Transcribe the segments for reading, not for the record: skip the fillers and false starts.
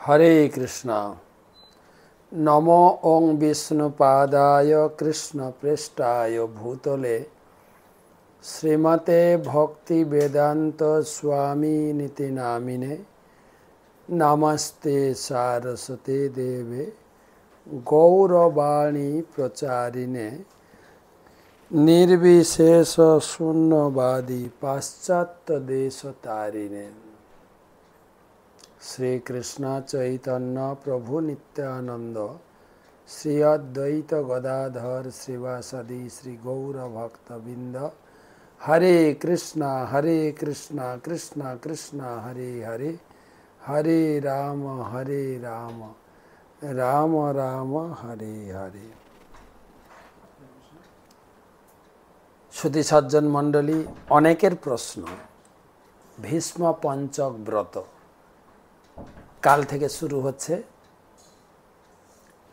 हरे कृष्णा। नमो ओं विष्णुपादाय कृष्णप्रेष्ठाय भूतले श्रीमते भक्ति वेदांत स्वामी निति नामिने नमस्ते सारस्वते देवे गौरवाणी प्रचारिणे निर्विशेष शून्यवादी पाश्चात्य देश तारिणे। श्री कृष्ण चैतन्य प्रभु नित्यानंद श्री अद्वैत गदाधर श्रीवासदि श्री गौर भक्तबिंद। हरे कृष्णा कृष्णा कृष्णा हरे हरे, हरे राम राम राम हरे हरे। श्रुति सज्जन मंडली अनेकेर प्रश्न भीष्म पंचक व्रत काल থেকে শুরু হচ্ছে।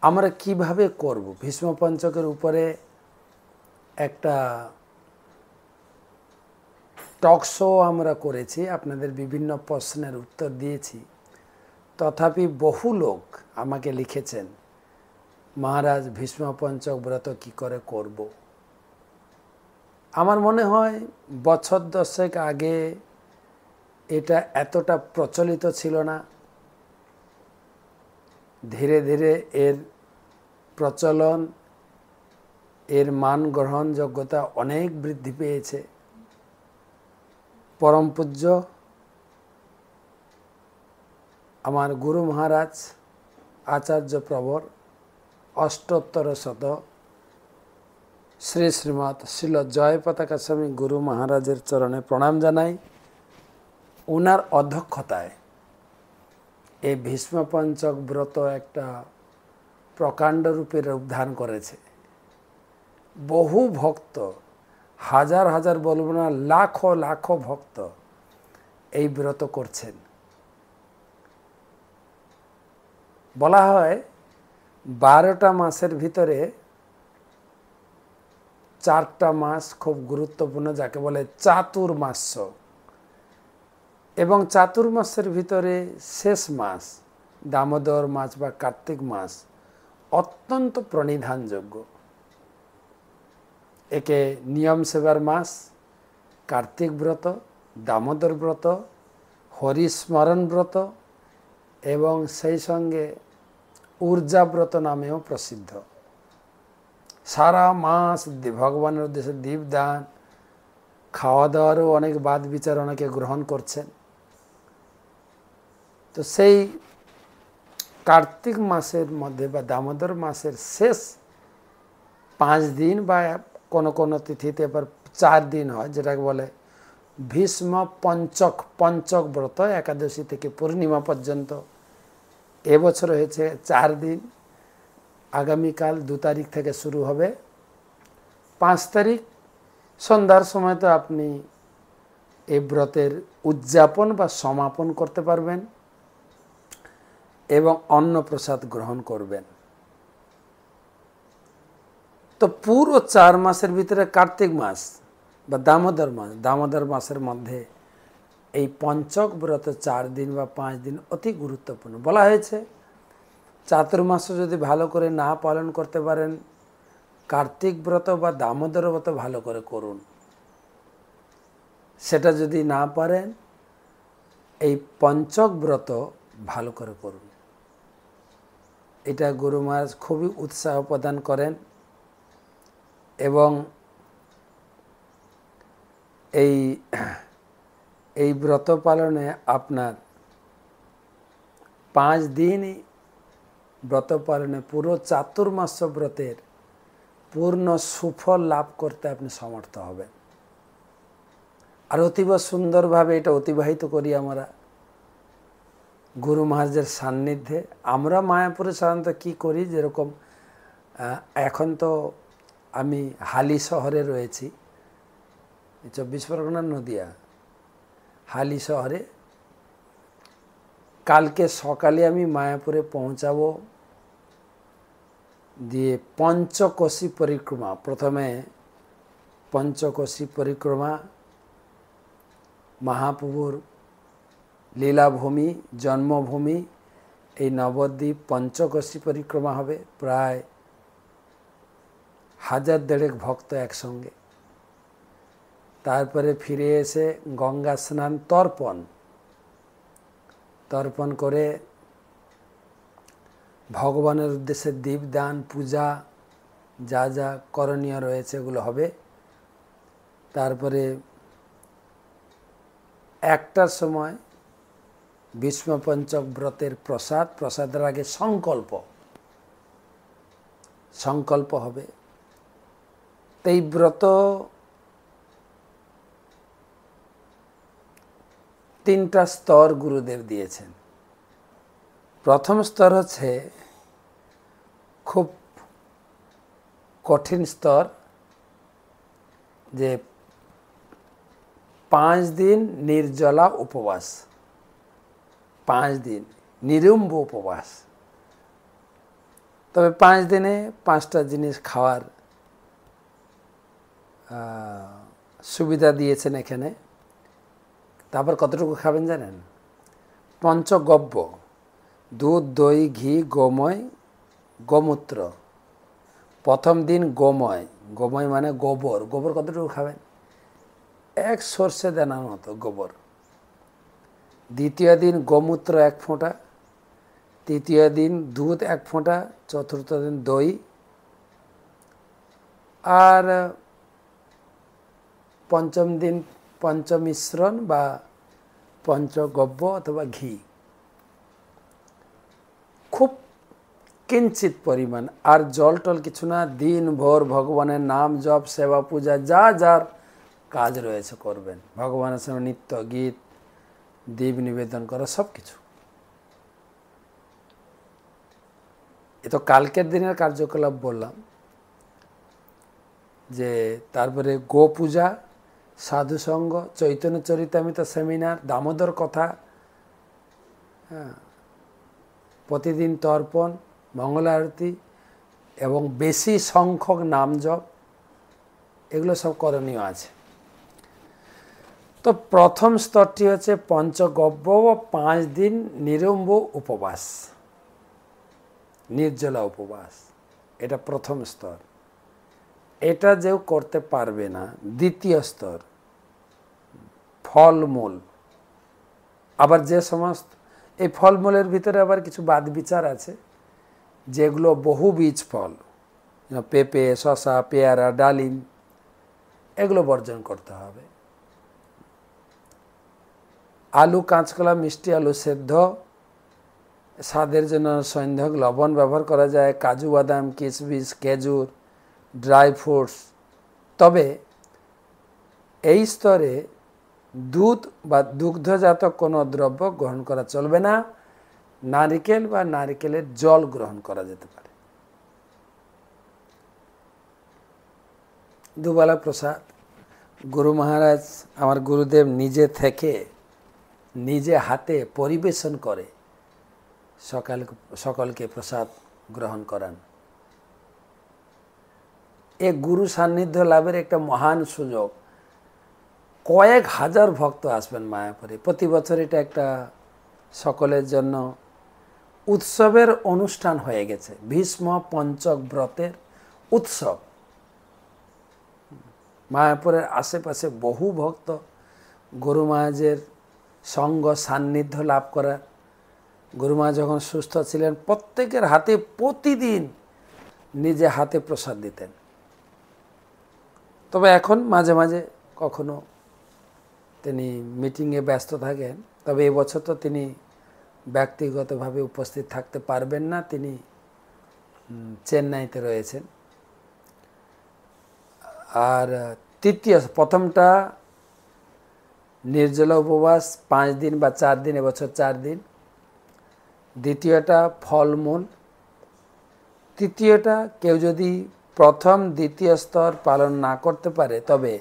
আমরা কিভাবে করব? ভীষ্ম পঞ্চকের উপরে একটা টক শো আমরা করেছি, আপনাদের বিভিন্ন প্রশ্নের উত্তর দিয়েছি। তথাপি বহু লোক আমাকে লিখেছেন, মহারাজ ভীষ্ম পঞ্চক ব্রত কি করে করব? আমার মনে হয় বছর দশেক আগে এটা এতটা প্রচলিত ছিল না। ধীরে ধীরে এর প্রচলন, এর মান গ্রহণযোগ্যতা অনেক বৃদ্ধি পেয়েছে। পরম পূজ্য আমার গুরু মহারাজ আচার্য প্রবর অষ্টোত্তর শত শ্রী শ্রীমৎ শিল জয় পতাকা স্বামী গুরু মহারাজের চরণে প্রণাম জানাই। ওনার অধ্যক্ষতায় এই ভীষ্ম পঞ্চক ব্রত একটা প্রকাণ্ড রূপে রূপ ধারণ করেছে। বহু ভক্ত, হাজার হাজার বলব না, লাখো লাখো ভক্ত এই ব্রত করছেন। বলা হয় 12টা মাসের ভিতরে 4টা মাস খুব গুরুত্বপূর্ণ, যাকে বলে চাতুর্মাস্য। এবং চাতুর্মাসের ভিতরে শেষ মাস দামোদর মাস বা কার্তিক মাস অত্যন্ত প্রণিধানযোগ্য। একে নিয়ম সেবার মাস, কার্তিক ব্রত, দামোদর ব্রত, হরিস্মরণ ব্রত এবং সেই সঙ্গে ঊর্জা ব্রত নামেও প্রসিদ্ধ। সারা মাস ভগবানের উদ্দেশ্যে দীপদান, খাওয়া দাওয়ারও অনেক বাদ বিচার অনেকে গ্রহণ করছেন। তো সেই কার্তিক মাসের মধ্যে বা দামোদর মাসের শেষ 5 দিন বা কোনো কোনো তিথিতে এবার 4 দিন হয়, যেটাকে বলে ভীষ্ম পঞ্চক ব্রত। একাদশী থেকে পূর্ণিমা পর্যন্ত এবছর হয়েছে 4 দিন। আগামীকাল 2 তারিখ থেকে শুরু হবে। 5 তারিখ সন্ধ্যার সময় তো আপনি এই ব্রতের উদযাপন বা সমাপন করতে পারবেন এবং অন্নপ্রসাদ গ্রহণ করবেন। তো পুরো 4 মাসের ভিতরে কার্তিক মাস বা দামোদর মাসের মধ্যে এই পঞ্চক ব্রত 4 দিন বা 5 দিন অতি গুরুত্বপূর্ণ। বলা হয়েছে চাতুর্মাস যদি ভালো করে না পালন করতে পারেন, কার্তিক ব্রত বা দামোদর ব্রত ভালো করে করুন। সেটা যদি না পারেন, এই পঞ্চক ব্রত ভালো করে করুন। এটা গুরু মহারাজ খুবই উৎসাহ প্রদান করেন এবং এই ব্রত পালনে আপনার 5 দিন ব্রত পালনে পুরো চাতুর্মাস্য ব্রতের পূর্ণ সুফল লাভ করতে আপনি সমর্থ হবেন। আর অতীব সুন্দরভাবে এটা অতিবাহিত করি আমরা গুরু মহারাজের সান্নিধ্যে। আমরা মায়াপুরে সাধারণত কী করি, যেরকম এখন তো আমি হালি শহরে রয়েছি, 24 পরগনার নদিয়া হালি শহরে। কালকে সকালে আমি মায়াপুরে পৌঁছাবো, দিয়ে পঞ্চকোশী পরিক্রমা, প্রথমে পঞ্চকোশী পরিক্রমা, মহাপ্রভুর লীলাভূমি, জন্মভূমি এই নবদ্বীপ পঞ্চকোশী পরিক্রমা হবে, প্রায় 1000-1500 ভক্ত একসঙ্গে। তারপরে ফিরে এসে গঙ্গা স্নান, তর্পণ করে ভগবানের উদ্দেশ্যে দীপদান, পূজা, যা যা করণীয় রয়েছে এগুলো হবে। তারপরে 1টার সময় বিষ্ণুপঞ্চক ব্রতের প্রসাদের আগে সংকল্প হবে। এই ব্রত 3টা স্তর গুরুদেব দিয়েছেন। প্রথম স্তর হচ্ছে খুব কঠিন স্তর, যে 5 দিন নির্জলা উপবাস, 5 দিন নিরুম্ব উপবাস। তবে 5 দিনে 5টা জিনিস খাওয়ার সুবিধা দিয়েছেন এখানে। তারপর কতটুকু খাবেন জানেন? পঞ্চগব্য, দুধ, দই, ঘি, গোময়, গোমূত্র। প্রথম দিন গোময় মানে গোবর কতটুকু খাবেন? 1 সর্ষে দানার মতো গোবর। দ্বিতীয় দিন গোমূত্র 1 ফোঁটা, তৃতীয় দিন দুধ 1 ফোঁটা, চতুর্থ দিন দই, আর পঞ্চম দিন পঞ্চমিশ্রণ বা পঞ্চগব্য অথবা ঘি। খুব কিঞ্চিত পরিমাণ, আর জল টল কিছু না। দিন ভোর ভগবানের নাম জপ, সেবা, পূজা, যা যার কাজ রয়েছে করবেন। ভগবানের সামনে নিত্য গীত, দীপ নিবেদন করা, সব কিছু। এ তো কালকের দিনের কার্যকলাপ বললাম। যে তারপরে গো পূজা, সাধুসঙ্গ, চৈতন্য চরিতামৃত সেমিনার, দামোদর কথা, প্রতিদিন তর্পণ, মঙ্গল আরতি এবং বেশি সংখ্যক নাম জপ, এগুলো সব করণীয় আছে। তো প্রথম স্তরটি হচ্ছে পঞ্চগব্য বা 5 দিন নিরম্ব উপবাস, নির্জলা উপবাস। এটা প্রথম স্তর। এটা যেও করতে পারবে না, দ্বিতীয় স্তর ফলমূল। আবার যে সমস্ত এই ফলমূলের ভিতরে আবার কিছু বাদ বিচার আছে, যেগুলো বহুবীজ ফল, পেঁপে, শসা, পেয়ারা, ডালিম, এগুলো বর্জন করতে হবে। আলু, কাঁচকলা, মিষ্টি আলু সেদ্ধ, স্বাদের জন্য সৈন্ধক, লবণ ব্যবহার করা যায়, কাজু বাদাম, কিশমিশ, খেজুর, ড্রাই ফ্রুটস। তবে এই স্তরে দুধ বা দুগ্ধজাত কোনো দ্রব্য গ্রহণ করা চলবে না। নারিকেল বা নারিকেলের জল গ্রহণ করা যেতে পারে। দুবেলা প্রসাদ গুরু মহারাজ, আমার গুরুদেব নিজে হাতে পরিবেশন করে সকলকে প্রসাদ গ্রহণ করান। এ গুরু সান্নিধ্য লাভের একটা মহান সুযোগ। কয়েক হাজার ভক্ত আসবেন মায়াপুরে প্রতি বছর। এটা একটা সকলের জন্য উৎসবের অনুষ্ঠান হয়ে গেছে। ভীষ্ম পঞ্চক ব্রতের উৎসব। মায়াপুরের আশেপাশে বহু ভক্ত গুরু মহারাজের সঙ্গ সান্নিধ্য লাভ করার। গুরু মহারাজ যখন সুস্থ ছিলেন, প্রত্যেকের হাতে প্রতিদিন নিজে হাতে প্রসাদ দিতেন। তবে এখন মাঝে মাঝে কখনো তিনি মিটিংয়ে ব্যস্ত থাকেন। তবে এবছর তো তিনি ব্যক্তিগতভাবে উপস্থিত থাকতে পারবেন না, তিনি চেন্নাইতে রয়েছেন। আর প্রথমটা নির্জলা উপবাস 5 দিন বা 4 দিন, এবছর 4 দিন। দ্বিতীয়টা ফলমূল। তৃতীয়টা কেউ যদি প্রথম দ্বিতীয় স্তর পালন না করতে পারে, তবে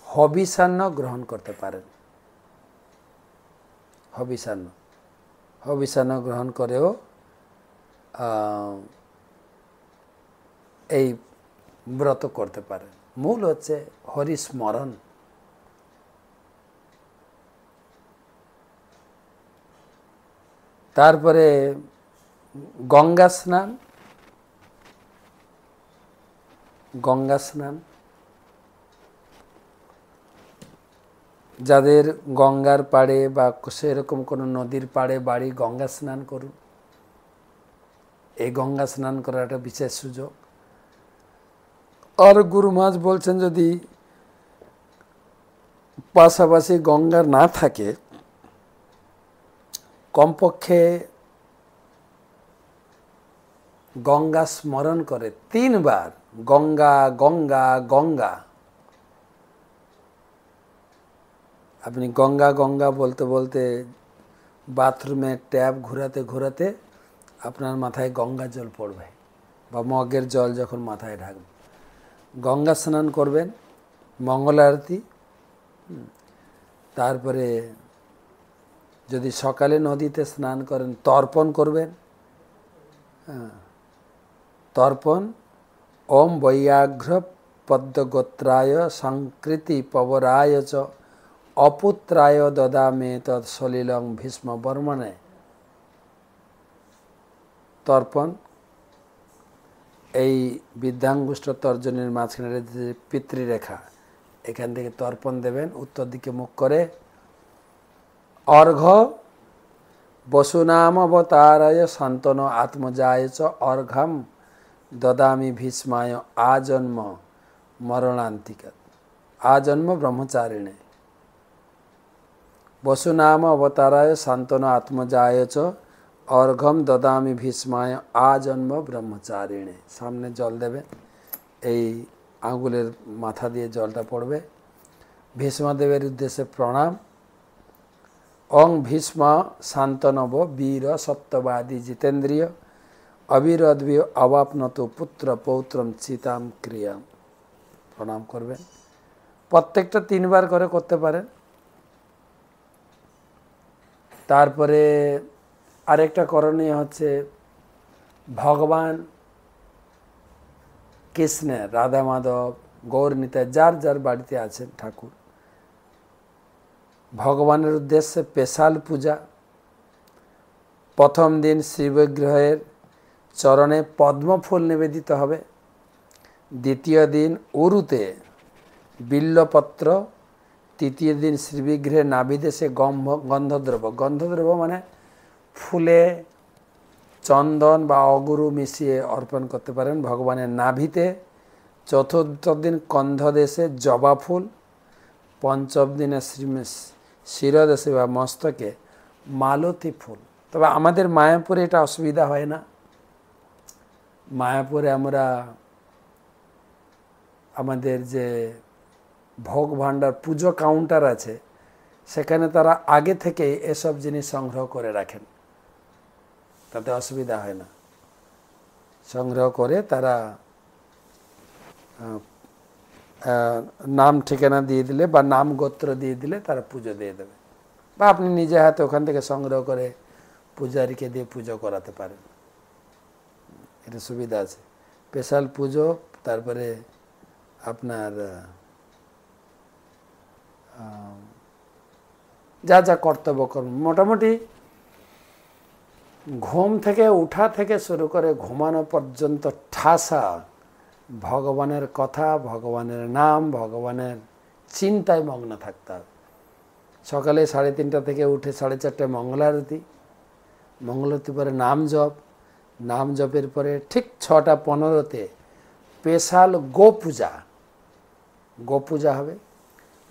হবিষান্ন গ্রহণ করতে পারেন। হবিষান্ন গ্রহণ করেও এই ব্রত করতে পারেন। মূল হচ্ছে হরিস্মরণ। তারপরে গঙ্গা স্নান, গঙ্গা স্নান যাদের গঙ্গার পাড়ে বা সেরকম কোনো নদীর পাড়ে বাড়ি, গঙ্গা স্নান করুন। এই গঙ্গা স্নান করার একটা বিশেষ সুযোগ। আর গুরু মহারাজ বলছেন যদি পাশাপাশি গঙ্গা না থাকে, কমপক্ষে গঙ্গা স্মরণ করে 3 বার, গঙ্গা গঙ্গা গঙ্গা। আপনি গঙ্গা গঙ্গা বলতে বলতে বাথরুমে ট্যাপ ঘোরাতে ঘোরাতে আপনার মাথায় গঙ্গা জল পড়বে, বা মগের জল যখন মাথায় ঢাকবে। গঙ্গা স্নান করবেন, মঙ্গল আরতি। তারপরে যদি সকালে নদীতে স্নান করেন, তর্পণ করবেন। তর্পণ ওম বৈয়াঘ্র পদ্মগোত্রায় সংকৃতি পবরায় চ অপুত্রায় দদামে তৎ সলিলং ভীষ্ম বর্মণে। তর্পণ এই বৃদ্ধাঙ্গুষ্ঠ তর্জনীর মাঝখানে যে পিতৃরেখা, এখান থেকে তর্পণ দেবেন উত্তর দিকে মুখ করে। অর্ঘ্য বসুনাম অবতারায় শান্তন আত্মজায় চ অর্ঘ্যম দদামি ভীষ্মায় আজন্ম মরণান্তিকা, আজন্ম ব্রহ্মচারিণে। বসুনাম অবতারায় শান্তন আত্মজায় চ অর্ঘ্যম দদামি ভীষ্মায় আজন্ম ব্রহ্মচারিণে। সামনে জল দেবে, এই আঙ্গুলের মাথা দিয়ে জলটা পড়বে। ভীষ্মদেবের উদ্দেশ্যে প্রণাম। অং ভীষ্ম শান্তনব বীর সত্যবাদী জিতেন্দ্রিয় অবিরদ্ভি অবাপনত পুত্র পৌত্রম চিতাম ক্রিয়াম। প্রণাম করবেন। প্রত্যেকটা 3 বার করে করতে পারেন। তারপরে আরেকটা করণীয় হচ্ছে ভগবান কৃষ্ণের, রাধা মাধব, গৌরনীতা, যার যার বাড়িতে আছেন ঠাকুর, ভগবানের উদ্দেশ্যে স্পেশাল পূজা। প্রথম দিন শ্রীবিগ্রহের চরণে পদ্মফুল নিবেদিত হবে। দ্বিতীয় দিন উরুতে বিল্লপত্র। তৃতীয় দিন শ্রীবিগ্রহের নাভিদেশে গন্ধদ্রব্য। গন্ধদ্রব্য মানে ফুলে চন্দন বা অগুরু মিশিয়ে অর্পণ করতে পারেন ভগবানের নাভিতে। চতুর্থ দিন কন্ধদেশে জবা ফুল। পঞ্চম দিনে শিরদেশে বা মস্তকে মালতী ফুল। তবে আমাদের মায়াপুরে এটা অসুবিধা হয় না। মায়াপুরে আমরা আমাদের যে ভোগ ভাণ্ডার পুজো কাউন্টার আছে, সেখানে তারা আগে থেকে এসব জিনিস সংগ্রহ করে রাখেন, তাতে অসুবিধা হয় না। সংগ্রহ করে তারা নাম ঠিকানা দিয়ে দিলে বা নাম গোত্র দিয়ে দিলে তারা পুজো দিয়ে দেবে, বা আপনি নিজে হাতে ওখান থেকে সংগ্রহ করে পূজারীকে দিয়ে পুজো করাতে পারেন। এটা সুবিধা আছে। স্পেশাল পুজো, তারপরে আপনার যা যা কর্তব্য করুন। মোটামুটি ঘুম থেকে উঠা থেকে শুরু করে ঘুমানো পর্যন্ত ঠাসা ভগবানের কথা, ভগবানের নাম, ভগবানের চিন্তায় মগ্ন থাকতে হবে। সকালে 3:30 থেকে উঠে 4:30 মঙ্গলারতি, মঙ্গলারতি পরে নাম জপ, নাম জপের পরে ঠিক 6:15 স্পেশাল গোপূজা হবে।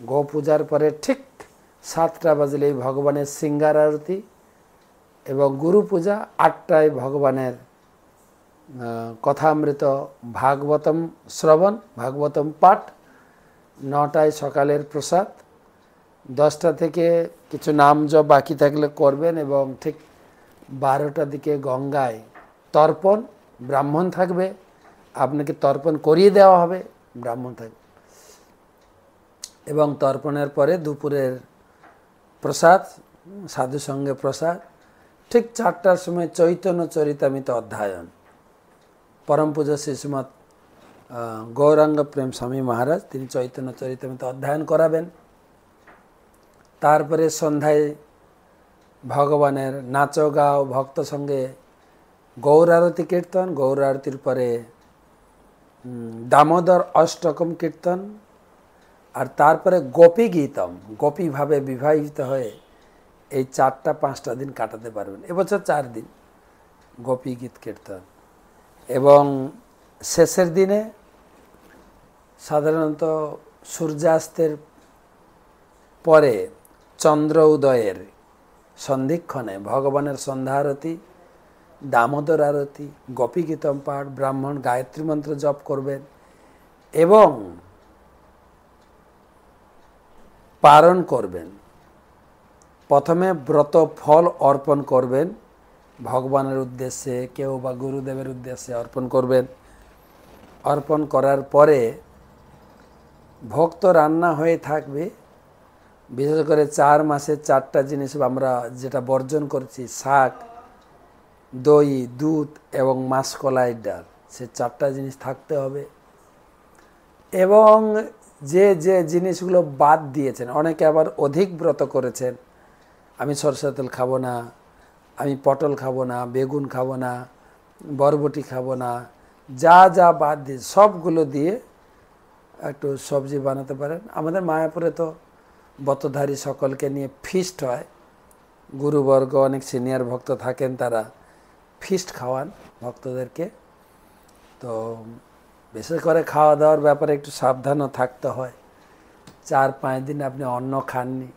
গোপূজার পরে ঠিক 7টা বাজলেই ভগবানের সিঙ্গার আরতি এবং গুরু পূজা। 8টায় ভগবানের কথামৃত ভাগবতম শ্রবণ, ভাগবতম পাঠ। 9টায় সকালের প্রসাদ। 10টা থেকে কিছু নাম জপ বাকি থাকলে করবেন এবং ঠিক 12টার দিকে গঙ্গায় তর্পণ। ব্রাহ্মণ থাকবে, আপনাকে তর্পণ করিয়ে দেওয়া হবে, ব্রাহ্মণ থাকবে। এবং তর্পণের পরে দুপুরের প্রসাদ, সাধু সঙ্গে প্রসাদ। ঠিক 4টার সময় চৈতন্য চরিতামৃত অধ্যায়ন। পরম পূজ্য শ্রীশ্রীমৎ গৌরাঙ্গ প্রেম স্বামী মহারাজ তিনি চৈতন্য চরিতামৃত অধ্যয়ন করাবেন। তারপরে সন্ধ্যায় ভগবানের নাচো গাও ভক্ত সঙ্গে গৌর আরতি কীর্তন, গৌর আরতির পরে দামোদর অষ্টকম কীর্তন, আর তারপরে গোপী গীতম, গোপীভাবে বিবাহিত হয়ে এই 4-5টা দিন কাটাতে পারবেন। এবছর 4 দিন গোপী গীত কীর্তন, এবং শেষের দিনে সাধারণত সূর্যাস্তের পরে চন্দ্র উদয়ের সন্ধিক্ষণে ভগবানের সন্ধ্যা আরতি, দামোদর আরতি, গোপী গীতম পাঠ, ব্রাহ্মণ গায়ত্রী মন্ত্র জপ করবেন এবং পারণ করবেন। প্রথমে ব্রত ফল অর্পণ করবেন ভগবানের উদ্দেশ্যে, কেউ বা গুরুদেবের উদ্দেশ্যে অর্পণ করবেন। অর্পণ করার পরে ভোগ তো রান্না হয়ে থাকবে। বিশেষ করে 4 মাসে 4টা জিনিস আমরা যেটা বর্জন করছি, শাক, দই, দুধ এবং মাসকলাই ডাল, সে 4টা জিনিস থাকতে হবে। এবং যে যে জিনিসগুলো বাদ দিয়েছেন, অনেকে আবার অধিক ব্রত করেছেন, আমি সরষের তেল খাবো না, আমি পটল খাবো না, বেগুন খাবো না, বরবটি খাবো না, যা যা বাদ দিয়ে সবগুলো দিয়ে একটু সবজি বানাতে পারেন। আমাদের মায়াপুরে তো ব্রতধারী সকলকে নিয়ে ফিস্ট হয়, গুরুবর্গ অনেক সিনিয়র ভক্ত থাকেন, তারা ফিস্ট খাওয়ান ভক্তদেরকে। তো বিশেষ করে খাওয়া দাওয়ার ব্যাপারে একটু সাবধানও থাকতে হয়। 4-5 দিন আপনি অন্ন খাননি,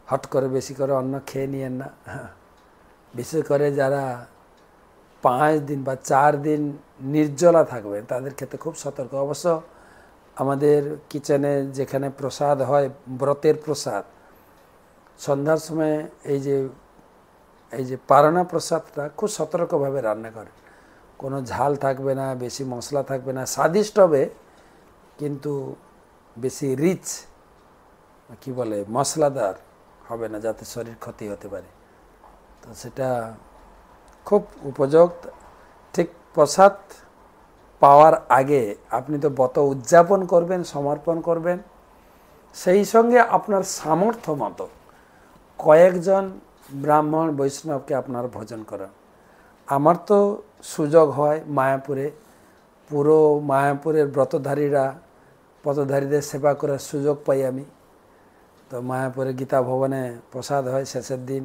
হট করে বেশি করে অন্ন খেয়ে নিয়েন না। বিশেষ করে যারা 5 দিন বা 4 দিন নির্জলা থাকবেন তাদের ক্ষেত্রে খুব সতর্ক। অবশ্য আমাদের কিচেনে যেখানে প্রসাদ হয়, ব্রতের প্রসাদ, সন্ধ্যার সময় এই যে পারনা প্রসাদটা খুব সতর্কভাবে রান্না করে। কোনো ঝাল থাকবে না, বেশি মশলা থাকবে না, স্বাদিষ্ট হবে কিন্তু বেশি রিচ কি বলে মশলাদার হবে না, যাতে শরীর ক্ষতি হতে পারে। তো সেটা খুব উপযুক্ত। ঠিক প্রসাদ পাওয়ার আগে আপনি তো ব্রত উদযাপন করবেন, সমর্পণ করবেন, সেই সঙ্গে আপনার সামর্থ্য মতো কয়েকজন ব্রাহ্মণ বৈষ্ণবকে আপনার ভোজন করান। আমার তো সুযোগ হয় মায়াপুরে, পুরো মায়াপুরের ব্রতধারীদের সেবা করার সুযোগ পাই আমি। তো মায়াপুরে গীতা ভবনে প্রসাদ হয় শেষের দিন,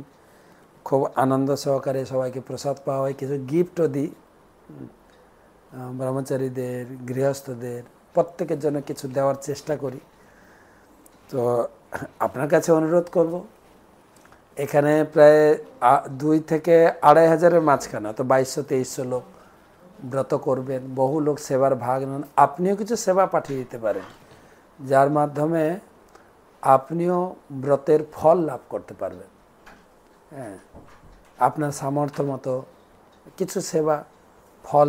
খুব আনন্দ সহকারে সবাইকে প্রসাদ পাওয়া হয়। কিছু গিফটও দিই ব্রহ্মচারীদের, গৃহস্থদের, প্রত্যেকের জন্য কিছু দেওয়ার চেষ্টা করি। তো আপনার কাছে অনুরোধ করব, এখানে প্রায় 2 থেকে 2.5 হাজারের মাঝখানে, তো 2200-2300 লোক ব্রত করবেন। বহু লোক সেবার ভাগ নেন। আপনিও কিছু সেবা পাঠিয়ে দিতে পারেন, যার মাধ্যমে আপনিও ব্রতের ফল লাভ করতে পারবেন। হ্যাঁ, আপনার সামর্থ্য মতো কিছু সেবা, ফল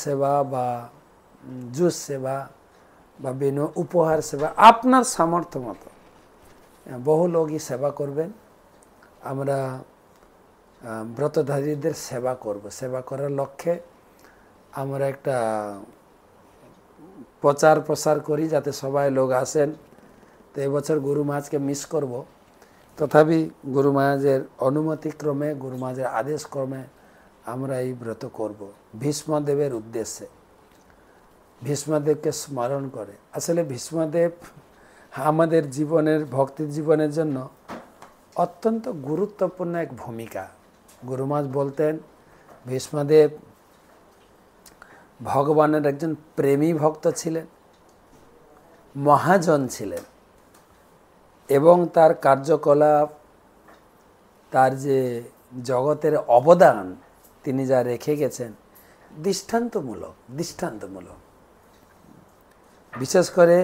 সেবা বা জুস সেবা বা উপহার সেবা, আপনার সামর্থ্য মতো বহু লোকই সেবা করবেন। আমরা ব্রতধারীদের সেবা করব। সেবা করার লক্ষ্যে আমরা একটা প্রচার প্রসার করি যাতে সবাই লোক আসেন। তো এবছর গুরু মহারাজকে মিস করব, তথাপি গুরু মহারাজের অনুমতিক্রমে, গুরু মহারাজের আদেশক্রমে আমরা এই ব্রত করব ভীষ্মদেবের উদ্দেশ্যে, ভীষ্মদেবকে স্মরণ করে। আসলে ভীষ্মদেব আমাদের জীবনের, ভক্তির জীবনের জন্য অত্যন্ত গুরুত্বপূর্ণ এক ভূমিকা। গুরু মহারাজ বলতেন ভীষ্মদেব ভগবানের একজন প্রেমী ভক্ত ছিলেন, মহাজন ছিলেন, এবং তার কার্যকলাপ, তার যে জগতের অবদান তিনি যা রেখে গেছেন, দৃষ্টান্তমূলক। বিশেষ করে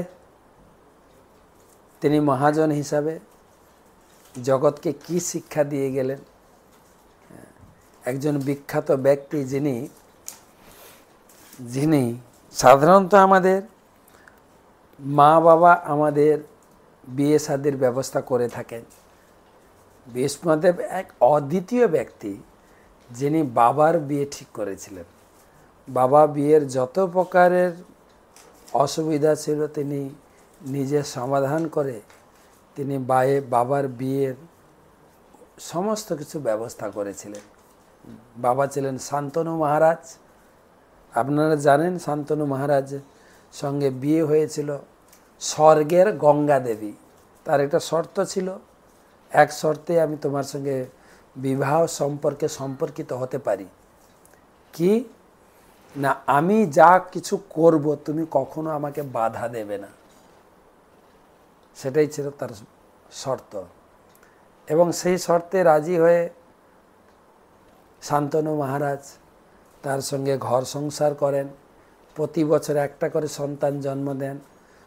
তিনি মহাজন হিসাবে জগৎকে কি শিক্ষা দিয়ে গেলেন। একজন বিখ্যাত ব্যক্তি যিনি সাধারণত আমাদের মা বাবা আমাদের বিয়ে শাদীর ব্যবস্থা করে থাকেন। ভীষ্মদেব এক অদ্বিতীয় ব্যক্তি, যিনি বাবার বিয়ে ঠিক করেছিলেন। বাবা বিয়ের যত প্রকারের অসুবিধা ছিল তিনি নিজে সমাধান করে তিনি বাবার বিয়ের সমস্ত কিছু ব্যবস্থা করেছিলেন। বাবা ছিলেন শান্তনু মহারাজ। আপনারা জানেন শান্তনু মহারাজ সঙ্গে বিয়ে হয়েছিল স্বর্গের গঙ্গা দেবী। তার একটা শর্ত ছিল, এক শর্তে আমি তোমার সঙ্গে বিবাহ সম্পর্কিত হতে পারি। কি না, আমি যা কিছু করব তুমি কখনো আমাকে বাধা দেবে না, সেটাই ছিল তার শর্ত। এবং সেই শর্তে রাজি হয়ে শান্তনু মহারাজ তার সঙ্গে ঘর সংসার করেন। প্রতি বছর একটা করে সন্তান জন্ম দেন।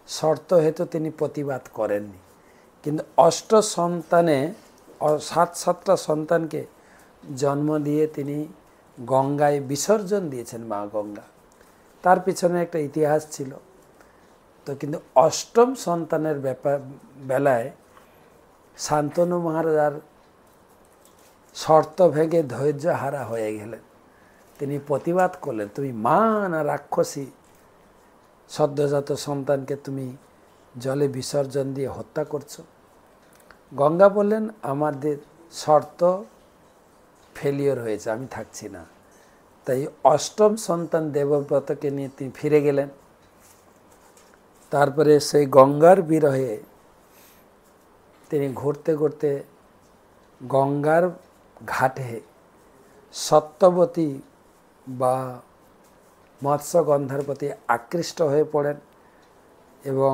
শর্ত হেতু তিনি প্রতিবাদ করেননি, কিন্তু 7টা সন্তানকে জন্ম দিয়ে তিনি গঙ্গায় বিসর্জন দিয়েছেন, মা গঙ্গা। তার পিছনে একটা ইতিহাস ছিল। তো কিন্তু 8ম সন্তানের বেলায় শান্তনু মহারাজ আর শর্ত ভেঙে ধৈর্য হারা হয়ে গেলেন। তিনি প্রতিবাদ করলেন, তুমি মা না রাক্ষসী, সদ্যজাত সন্তানকে তুমি জলে বিসর্জন দিয়ে হত্যা করছো। গঙ্গা বললেন, আমাদের শর্ত ফেলিওর হয়েছে, আমি থাকছি না। তাই 8ম সন্তান দেবব্রতকে নিয়ে তিনি ফিরে গেলেন। তারপরে সেই গঙ্গার বিরহে তিনি ঘুরতে ঘুরতে গঙ্গার ঘাটে সত্যবতী বা মৎস্যগন্ধার প্রতি আকৃষ্ট হয়ে পড়েন এবং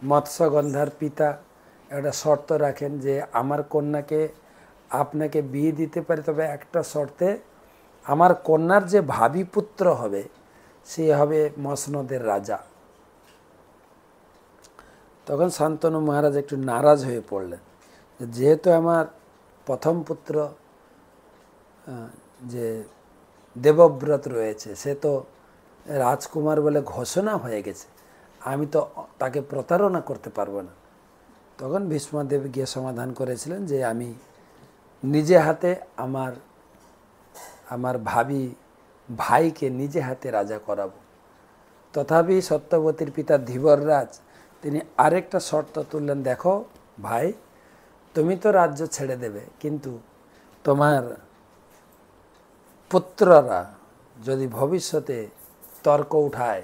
মৎস্যগন্ধার পিতা একটা শর্ত রাখেন যে আমার কন্যাকে আপনাকে বিয়ে দিতে পারি, তবে একটা শর্তে, আমার কন্যার যে ভাবী পুত্র হবে সে হবে মসনদের রাজা। তখন শান্তনু মহারাজ একটু নারাজ হয়ে পড়লেন, যেহেতু আমার প্রথম পুত্র যে দেবব্রত রয়েছে সে তো রাজকুমার বলে ঘোষণা হয়ে গেছে, আমি তো তাকে প্রতারণা করতে পারবো না। তখন ভীষ্মদেব গিয়ে সমাধান করেছিলেন যে আমি নিজে হাতে আমার ভাইকে নিজে হাতে রাজা করাবো। তথাপি সত্যবতীর পিতা ধীবররাজ তিনি আরেকটা শর্ত তুললেন, দেখো ভাই, তুমি তো রাজ্য ছেড়ে দেবে, কিন্তু তোমার পুত্ররা যদি ভবিষ্যতে তর্ক উঠায়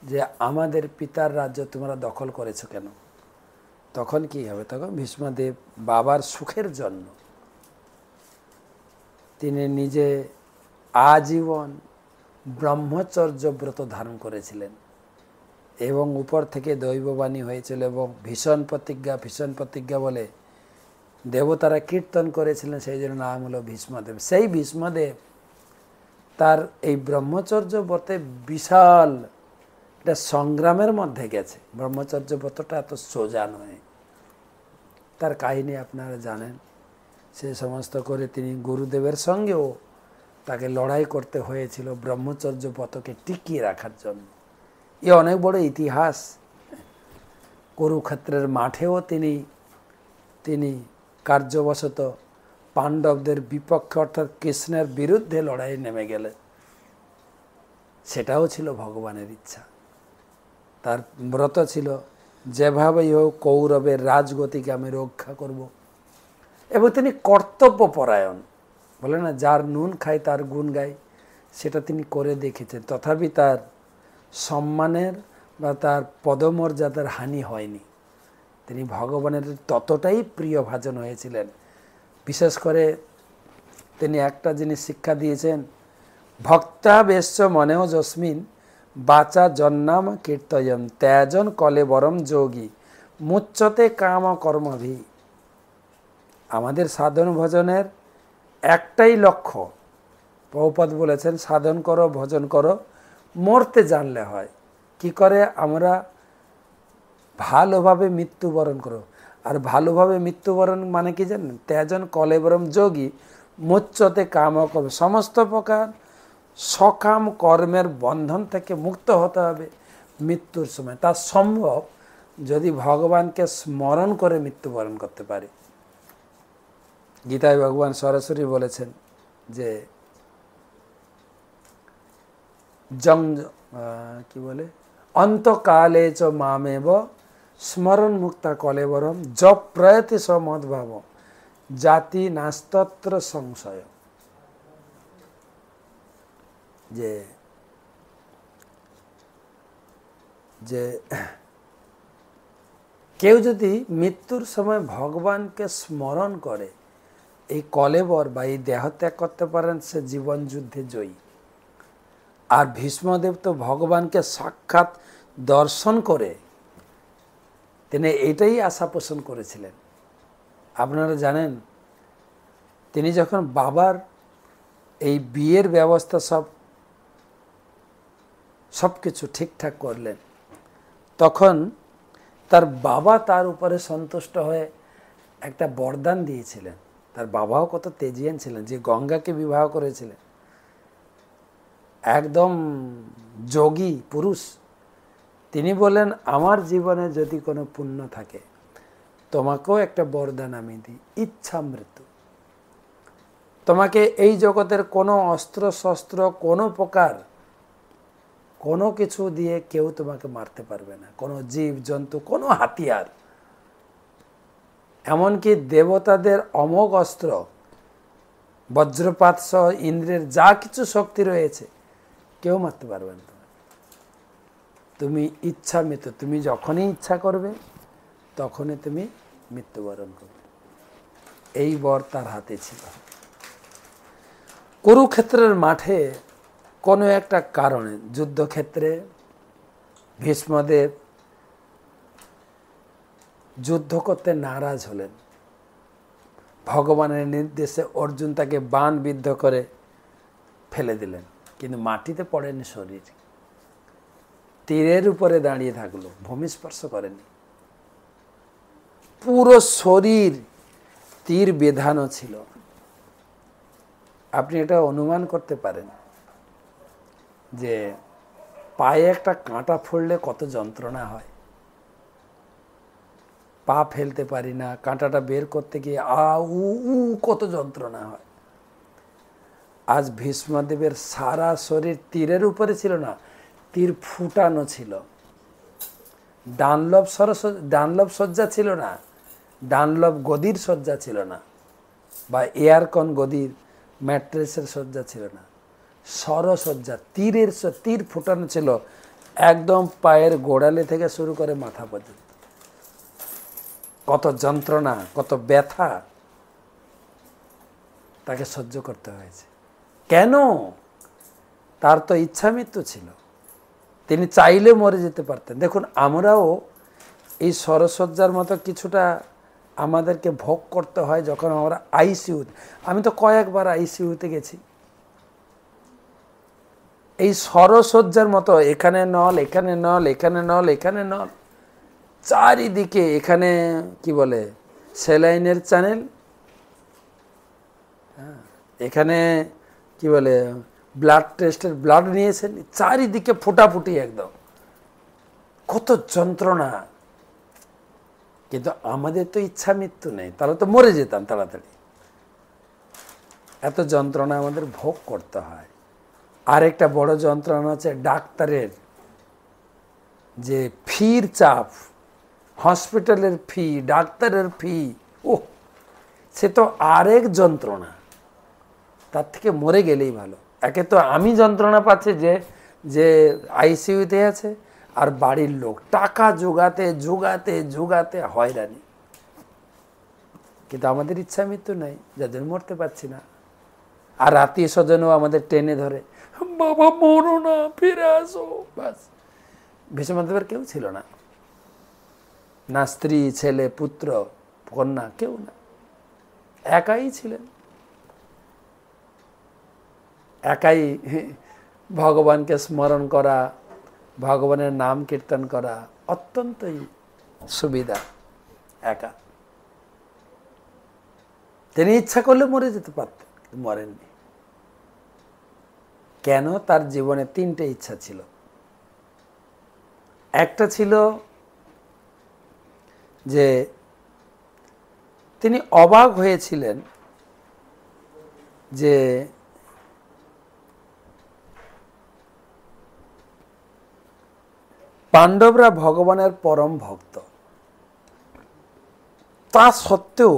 যে আমাদের পিতার রাজ্য তোমরা দখল করেছো কেন, তখন কি হবে? তখন ভীষ্মদেব বাবার সুখের জন্য তিনি নিজে আজীবন ব্রহ্মচর্য ব্রত ধারণ করেছিলেন এবং উপর থেকে দৈববাণী হয়েছিল এবং ভীষণ প্রতিজ্ঞা বলে দেবতারা কীর্তন করেছিলেন, সেই জন্য নাম হলো ভীষ্মদেব। সেই ভীষ্মদেব তার এই ব্রহ্মচর্য ব্রতে বিশাল একটা সংগ্রামের মধ্যে গেছে। ব্রহ্মচর্য ব্রতটা এত সোজা নয়, তার কাহিনী আপনারা জানেন। সে সমস্ত করে তিনি গুরুদেবের সঙ্গেও তাকে লড়াই করতে হয়েছিল ব্রহ্মচর্য ব্রতকে টিকিয়ে রাখার জন্য। এ অনেক বড় ইতিহাস। কুরুক্ষেত্রের মাঠেও তিনি কার্যবশত পাণ্ডবদের বিপক্ষে অর্থাৎ কৃষ্ণের বিরুদ্ধে লড়াই নেমে গেলেন। সেটাও ছিল ভগবানের ইচ্ছা। তার ব্রত ছিল যেভাবেই হোক কৌরবের রাজগতিকে আমি রক্ষা করব। এবং তিনি কর্তব্যপরায়ণ, বলে না যার নুন খায় তার গুণ গায়, সেটা তিনি করে দেখেছেন। তথাপি তার সম্মানের বা তার পদমর্যাদার হানি হয়নি। তিনি ভগবানের ততটাই প্রিয়ভাজন হয়েছিলেন। বিশেষ করে তিনি একটা জিনিস শিক্ষা দিয়েছেন, ভক্তাবেশ্য মনেও যস্মিন বাচা জন্নাম কীর্তয়ম ত্যাজন কলেবরম যোগী মুচ্যতে কাম কর্মভি। আমাদের সাধন ভজনের একটাই লক্ষ্য, প্রভুপাদ বলেছেন, সাধন করো ভজন করো মরতে জানলে হয়। কি করে? আমরা ভালোভাবে মৃত্যুবরণ করো। আর ভালোভাবে মৃত্যুবরণ মানে কি জানেন? ত্যাজন কলেবরম যোগী মুচ্যতে কাম কর্ম, সমস্ত প্রকার সকাম কর্মের বন্ধন থেকে মুক্ত হতে হবে মৃত্যুর সময়। তা সম্ভব যদি ভগবানকে স্মরণ করে মৃত্যুবরণ করতে পারে। গীতায় ভগবান সরাসরি বলেছেন যে কি বলে, অন্তকালে চ মামেব স্মরণ মুক্তা কলেবরম জপ প্রয়তি সমদ্ভাব জাতি নাস্তত্র সংশয়। যে যে কেউ যদি মৃত্যুর সময় ভগবানকে স্মরণ করে, এই কলেবর বা এই দেহ ত্যাগ করতে পারেন, সে জীবন যুদ্ধে জয়ী। আর ভীষ্মদেব তো ভগবানকে সাক্ষাৎ দর্শন করে তিনি এটাই আশা পোষণ করেছিলেন। আপনারা জানেন, তিনি যখন বাবার এই বিয়ের ব্যবস্থা সব কিছু ঠিকঠাক করলেন, তখন তার বাবা তার উপরে সন্তুষ্ট হয়ে একটা বরদান দিয়েছিলেন। তার বাবাও কত তেজিয়ান ছিলেন, যে গঙ্গাকে বিবাহ করেছিলেন, একদম যোগী পুরুষ। তিনি বলেন, আমার জীবনে যদি কোনো পুণ্য থাকে, তোমাকেও একটা বরদান আমি দিই, ইচ্ছা মৃত্যু। তোমাকে এই জগতের কোনো অস্ত্র শস্ত্র, কোনো প্রকার কোনো কিছু দিয়ে কেউ তোমাকে মারতে পারবে না, কোনো জীব জন্তু, কোনো হাতিয়ার, এমনকি দেবতাদের অমোঘ অস্ত্র, বজ্রপাত সহ ইন্দ্রের যা কিছু শক্তি রয়েছে, কেউ মারতে পারবে না। তুমি ইচ্ছা মৃত্যু, তুমি যখনই ইচ্ছা করবে তখনই তুমি মৃত্যুবরণ করবে। এই বর তার হাতে ছিল। কুরুক্ষেত্রের মাঠে কোনো একটা কারণে, যুদ্ধক্ষেত্রে ভীষ্মদেব যুদ্ধ করতে নারাজ হলেন। ভগবানের নির্দেশে অর্জুন তাকে বাণ বিদ্ধ করে ফেলে দিলেন, কিন্তু মাটিতে পড়েনি শরীর, তীরের উপরে দাঁড়িয়ে থাকলো, ভূমি স্পর্শ করেনি। পুরো শরীর তীর বেঁধানো ছিল। আপনি এটা অনুমান করতে পারেন যে পায়ে একটা কাঁটা ফুললে কত যন্ত্রণা হয়। পা ফেলতে পারি না, কাঁটাটা বের করতে গিয়ে কত যন্ত্রণা হয়। আজ ভীষ্মদেবের সারা শরীর তীরের উপরে ছিল না, তীর ফুটানো ছিল। ডানলভ শয্যা ছিল না, ডানলভ গদির শয্যা ছিল না, বা এয়ারকন গদির ম্যাট্রেসের শয্যা ছিল না, সরসজ্জা, তীর ফুটানো ছিল একদম পায়ের গোড়ালি থেকে শুরু করে মাথা পর্যন্ত। কত যন্ত্রণা, কত ব্যথা তাকে সহ্য করতে হয়েছে। কেন? তার তো ইচ্ছা মৃত্যু ছিল, তিনি চাইলে মরে যেতে পারতেন। দেখুন, আমরাও এই সরসজ্জার মতো কিছুটা আমাদেরকে ভোগ করতে হয় যখন আমরা আইসিইউতে। আমি তো কয়েকবার আইসিইউতে গেছি। এই সরসজ্জার মতো এখানে নল, এখানে নল, এখানে নল, এখানে নল, চারিদিকে, এখানে কি বলে স্যালাইনের চ্যানেল, এখানে কি বলে ব্লাড টেস্টের ব্লাড নিয়েছেন, চারিদিকে ফুটাফুটি একদম, কত যন্ত্রণা। কিন্তু আমাদের তো ইচ্ছা মৃত্যু নেই, তাহলে তো মরে যেতাম তাড়াতাড়ি। এত যন্ত্রণা আমাদের ভোগ করতে হয়। আরেকটা বড় যন্ত্রণা হচ্ছে ডাক্তারের যে ফির চাপ, হসপিটালের ফি, ডাক্তারের ফি, সে তো আরেক যন্ত্রণা। তার থেকে মরে গেলেই ভালো। একে তো আমি যন্ত্রণা পাচ্ছি যে আইসিইউতে আছে, আর বাড়ির লোক টাকা জোগাতে জোগাতে জোগাতে হয়রানি। কিন্তু আমাদের ইচ্ছা মৃত্যু নাই, যাদের মরতে পারছি না। আর আত্মীয় স্বজনও আমাদের টেনে ধরে, বাবা মরো না, ফিরে আসো, বাস। ভীষ্মদেবের কেউ ছিল না, না স্ত্রী, ছেলে, পুত্র, কন্যা, কেউ না, একাই ছিলেন। একাই ভগবানকে স্মরণ করা, ভগবানের নাম কীর্তন করা অত্যন্তই সুবিধা। একা তিনি ইচ্ছা করলে মরে যেতে পারতেন, মরেননি। কেন? তার জীবনে তিনটে ইচ্ছা ছিল। একটা ছিল যে তিনি অবাক হয়েছিলেন যে পাণ্ডবরা ভগবানের পরম ভক্ত, তা সত্ত্বেও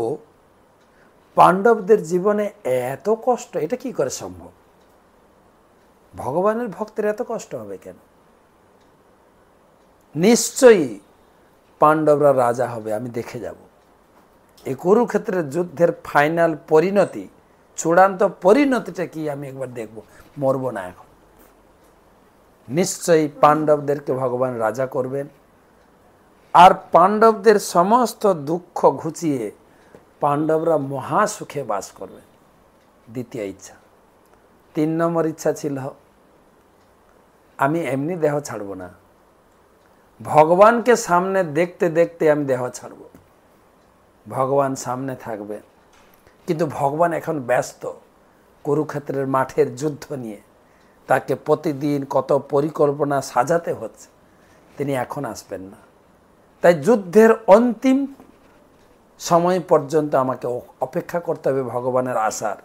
পাণ্ডবদের জীবনে এত কষ্ট, এটা কি করে সম্ভব? ভগবানের ভক্তের এত কষ্ট হবে কেন? নিশ্চয়ই পাণ্ডবরা রাজা হবে, আমি দেখে যাব। এই কুরুক্ষেত্রের যুদ্ধের ফাইনাল পরিণতি, চূড়ান্ত পরিণতিটা কি আমি একবার দেখব, মরব না এখন। নিশ্চয়ই পাণ্ডবদেরকে ভগবান রাজা করবেন, আর পাণ্ডবদের সমস্ত দুঃখ ঘুচিয়ে পাণ্ডবরা মহাসুখে বাস করবে। দ্বিতীয় ইচ্ছা। 3 নম্বর ইচ্ছা ছিল, আমি এমনি দেহ ছাড়ব না, ভগবানকে সামনে দেখতে দেখতে আমি দেহ ছাড়ব। ভগবান সামনে থাকবে, কিন্তু ভগবান এখন ব্যস্ত কুরুক্ষেত্রের মাঠের যুদ্ধ নিয়ে। তাকে প্রতিদিন কত পরিকল্পনা সাজাতে হচ্ছে, তিনি এখন আসবেন না। তাই যুদ্ধের অন্তিম সময় পর্যন্ত আমাকে অপেক্ষা করতে হবে ভগবানের আশার।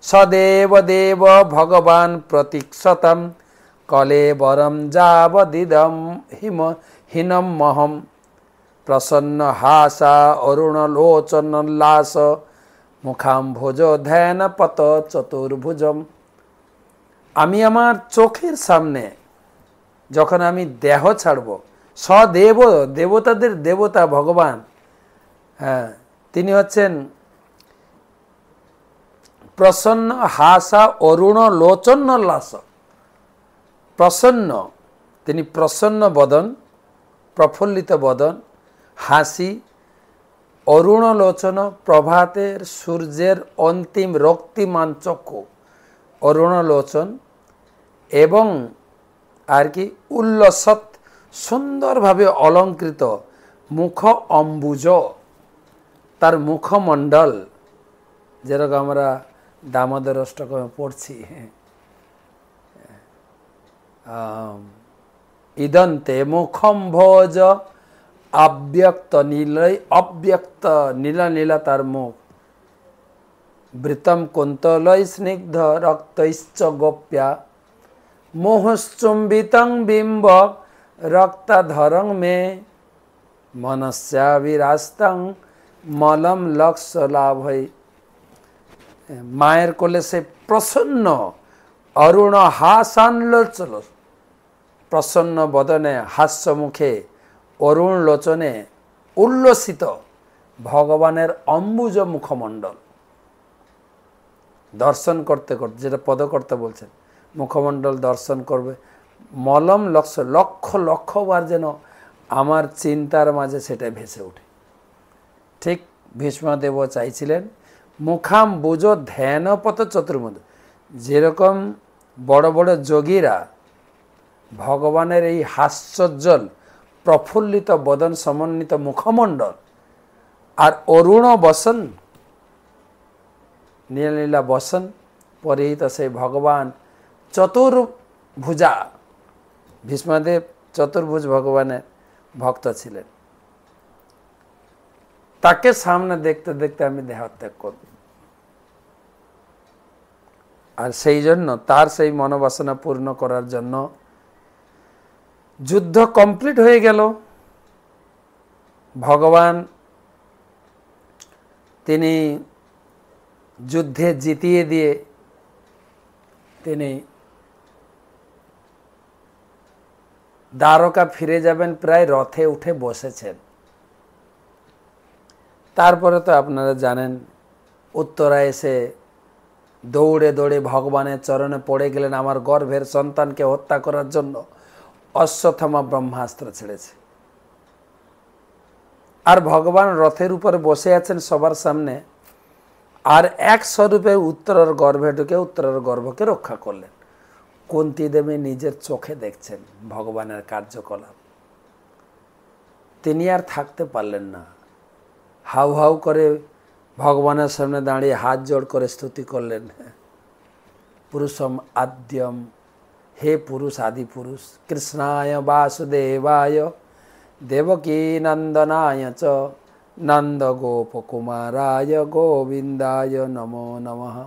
সদেব দেব ভগবান প্রতীক্ষতম কলেবরম যাবদিদম হীনম মহম প্রসন্ন হাসা অরুণ লোচনোল্লাস মুখাম্ভোজ ধ্যান পত চতুর্ভুজম। আমি আমার চোখের সামনে যখন আমি দেহ ছাড়ব, সদেব, দেবতাদের দেবতা ভগবান, হ্যাঁ, তিনি হচ্ছেন প্রসন্ন হাসা অরুণ লোচনোল্লাস। প্রসন্ন, তিনি প্রসন্ন বদন, প্রফুল্লিত বদন, হাসি, অরুণ লোচন, প্রভাতের সূর্যের অন্তিম রক্তিমান চক্ষু, অরুণ লোচন, এবং আর কি উল্লসৎ, সুন্দরভাবে অলঙ্কৃত মুখ অম্বুজ, তার মুখমণ্ডল, যেরকম আমরা দামোদর অষ্টকমে পড়ছি, ইদন্তে মুখম্ভোজ অব্যক্ত নীল নীল তার মুখ, বৃতম কুন্তলয় স্নিগ্ধ রক্তৈশ্চ গোপ্যা মোহশ্চুম্বিতং বিম্ব রক্তাধরং মে মনস্যাবিরাস্তং মলম লক্ষ লাভৈ। মায়ের কোলে সে প্রসন্ন অরুণ হাসানলোচন, প্রসন্ন বদনে হাস্য মুখে অরুণ লোচনে উল্লসিত ভগবানের অম্বুজ মুখমণ্ডল দর্শন করতে করতে, যেটা পদকর্তা বলছেন, মুখমণ্ডল দর্শন করবে, মলম লক্ষ লক্ষ লক্ষবার যেন আমার চিন্তার মাঝে সেটা ভেসে ওঠে। ঠিক ভীষ্মদেব চাইছিলেন মুখাম্বুজ ধ্যানপত চতুর্ভুজ, যেরকম বড় বড় যোগীরা ভগবানের এই হাস্যোজ্জ্বল প্রফুল্লিত বদন সমন্বিত মুখমণ্ডল আর অরুণ বসন, নীলা বসন পরিহিত সেই ভগবান চতুর্ভুজা, ভীষ্মদেব চতুর্ভুজ ভগবানের ভক্ত ছিলেন, তাকে সামনে দেখতে দেখতে আমি দেহত্যাগ করব। আর সেই জন্য তার সেই মনোবাসনা পূর্ণ করার জন্য যুদ্ধ কমপ্লিট হয়ে গেল। ভগবান তিনি যুদ্ধে জিতিয়ে দিয়ে তিনি দ্বারকা ফিরে যাবেন, প্রায় রথে উঠে বসেছেন। তারপরে তো আপনারা জানেন, উত্তরা এসে দৌড়ে দৌড়ে ভগবানের চরণে পড়ে গেলেন। আমার গর্ভের সন্তানকে হত্যা করার জন্য অশ্বত্থামা ব্রহ্মাস্ত্র ছেড়েছে। আর ভগবান রথের উপরে বসে আছেন সবার সামনে, আর এক স্বরূপে উত্তরার গর্ভে ঢুকে উত্তরার গর্ভকে রক্ষা করলেন। কুন্তী দেবী নিজের চোখে দেখছেন ভগবানের কার্যকলাপ, তিনি আর থাকতে পারলেন না, হাউ হাউ করে ভগবানের সামনে দাঁড়িয়ে হাত জোড় করে স্তুতি করলেন, পুরুষম আদ্যম, হে পুরুষ আদি পুরুষ, কৃষ্ণায় বাসুদেবায় দেবকী নন্দনায় চ নন্দ গোপ কুমারায় গোবিন্দায় নমো নমঃ।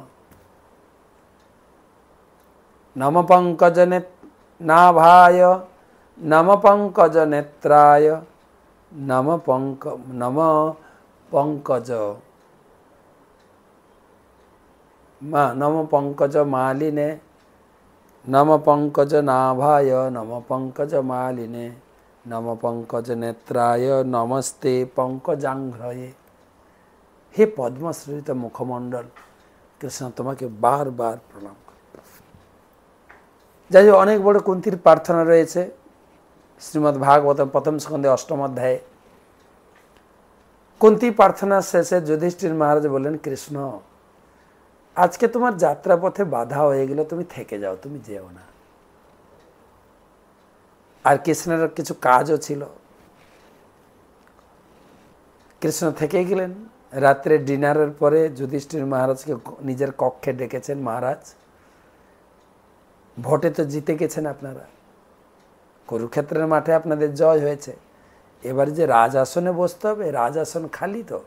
নম পঙ্কজ নাভায় নম পঙ্কজ নেত্রায় নম পঙ্কজ নম পঙ্কজ মালিনে নম পঙ্কজ নাভায় নম পঙ্কজ মালিনে নম পঙ্কজ নেত্রায় নমস্তে পঙ্কজাঙ্ঘ্রয়ে। হে পদ্মশ্রীত মুখমণ্ডল, কৃষ্ণ তোমাকে বারবার প্রণাম করি। যাই হোক, অনেক বড় কুন্তির প্রার্থনা রয়েছে শ্রীমদ্ ভাগবতম প্রথম স্কন্ধে 8ম অধ্যায়ে। কুন্তি প্রার্থনার শেষে যুধিষ্ঠির মহারাজ বললেন, কৃষ্ণ আজকে তোমার যাত্রাপথে বাধা হয়ে গেল, তুমি থেকে যাও, তুমি যেও না। আর কৃষ্ণের কিছু কাজও ছিল, কৃষ্ণ থেকে গেলেন। রাত্রে ডিনারের পরে যুধিষ্ঠির মহারাজকে নিজের কক্ষে ডেকেছেন, মহারাজ ভোটে তো জিতে গেছেন আপনারা, কুরুক্ষেত্রের মাঠে আপনাদের জয় হয়েছে, এবার যে রাজাসনে বসতে হবে, রাজাসন খালি তো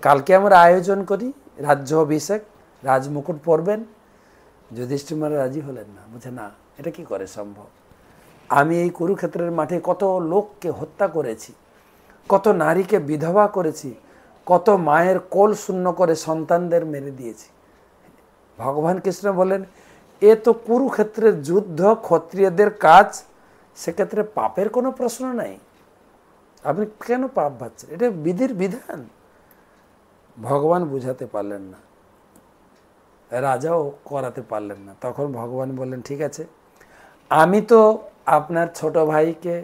কালকে আমরা আয়োজন করি রাজ্য অভিষেক, রাজমুকুট পরবেন। যুধিষ্ঠির মহারাজ রাজি হলেন না, বুঝে না, এটা কি করে সম্ভব? আমি এই কুরুক্ষেত্রের মাঠে কত লোককে হত্যা করেছি, কত নারীকে বিধবা করেছি, কত মায়ের কোল শূন্য করে সন্তানদের মেরে দিয়েছি। ভগবান কৃষ্ণ বলেন, এ তো কুরুক্ষেত্রের যুদ্ধ, ক্ষত্রিয়দের কাজ, সেক্ষেত্রে পাপের কোনো প্রশ্ন নাই, আপনি কেন পাপ ভাবছেন? এটা বিধির বিধান। ভগবান বুঝাতে পারলেন না, রাজাও করাতে পারলেন না। তখন ভগবান বললেন, ঠিক আছে, আমি তো আপনার ছোট ভাইকে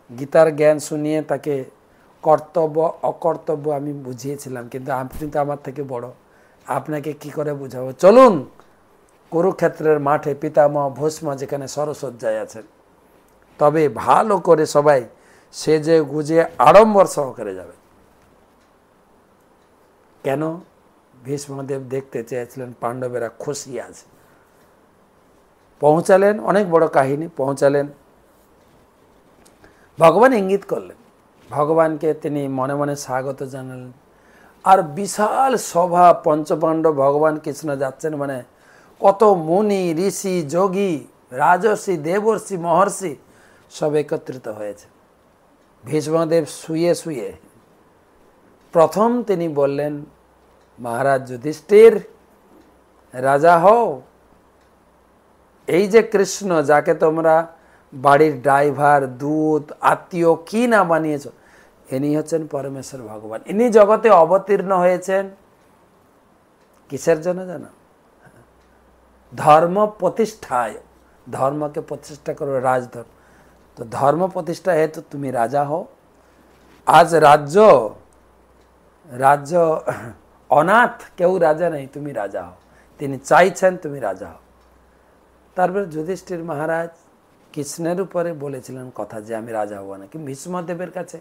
গীতার জ্ঞান শুনিয়ে তাকে কর্তব্য অকর্তব্য আমি বুঝিয়েছিলাম, কিন্তু আপনি তো আমার থেকে বড়, আপনাকে কি করে বুঝাবো? চলুন কুরুক্ষেত্রের মাঠে পিতামহ ভস্ম যেখানে সরসজ্জায় আছেন, তবে ভালো করে সবাই সেজে গুজে আড়ম্বর সহকারে যাবে। কেন? ভীষ্মদেব দেখতে চেয়েছিলেন পাণ্ডবেরা খুশি আছে। পৌঁছালেন, অনেক বড় কাহিনী। পৌঁছালেন, ভগবান ইঙ্গিত করলেন, ভগবানকে তিনি মনে মনে স্বাগত জানালেন। আর বিশাল সভা, পঞ্চপাণ্ডব, ভগবান কৃষ্ণ যাচ্ছেন, মানে কত মুনি ঋষি যোগী রাজর্ষি দেবর্ষি মহর্ষি সব একত্রিত হয়েছে। ভীষ্মদেব শুয়ে শুয়ে প্রথম তিনি বললেন, মহারাজ যুধিষ্ঠির, রাজা হও। এই যে কৃষ্ণ, যাকে তোমরা বাড়ির ড্রাইভার, দূত, আত্মীয় কি না বানিয়েছ, ইনি হচ্ছেন পরমেশ্বর ভগবান। ইনি জগতে অবতীর্ণ হয়েছেন কিসের জন্য জানো? ধর্ম প্রতিষ্ঠায়, ধর্মকে প্রতিষ্ঠা করো, রাজধর্ম। তো ধর্ম প্রতিষ্ঠা হেতু তুমি রাজা হও। আজ রাজ্য অনাথ, কেউ রাজা নেই, তুমি রাজা হও। তিনি চাইছেন তুমি রাজা হও। তারপরে যুধিষ্ঠির মহারাজ কৃষ্ণের উপরে বলেছিলেন কথা যে আমি রাজা হব না, কিন্তু ভীষ্মদেবের কাছে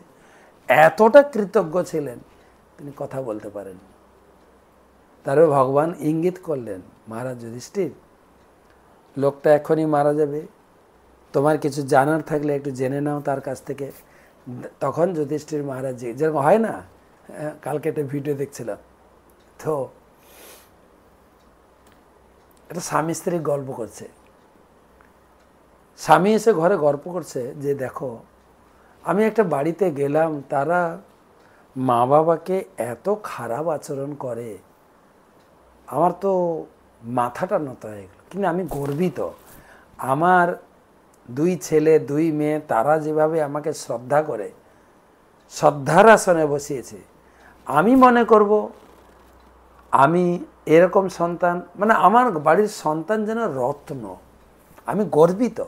এতটা কৃতজ্ঞ ছিলেন তিনি কথা বলতে পারেন। তারপরে ভগবান ইঙ্গিত করলেন, মহারাজ যুধিষ্ঠির, লোকটা এখনই মারা যাবে, তোমার কিছু জানার থাকলে একটু জেনে নাও তার কাছ থেকে। তখন যুধিষ্ঠির মহারাজ, যেরকম হয় না, কালকে একটা ভিডিও দেখছিলাম, তো একটা স্বামী স্ত্রী গল্প করছে। স্বামী এসে ঘরে গল্প করছে যে দেখো, আমি একটা বাড়িতে গেলাম, তারা মা বাবাকে এত খারাপ আচরণ করে, আমার তো মাথাটা নত হয়ে গেল, কিন্তু আমি গর্বিত। আমার 2 ছেলে 2 মেয়ে, তারা যেভাবে আমাকে শ্রদ্ধা করে, শ্রদ্ধার আসনে বসিয়েছে, আমি মনে করব আমি এরকম সন্তান, মানে আমার বাড়ির সন্তান যেন রত্ন, আমি গর্বিত,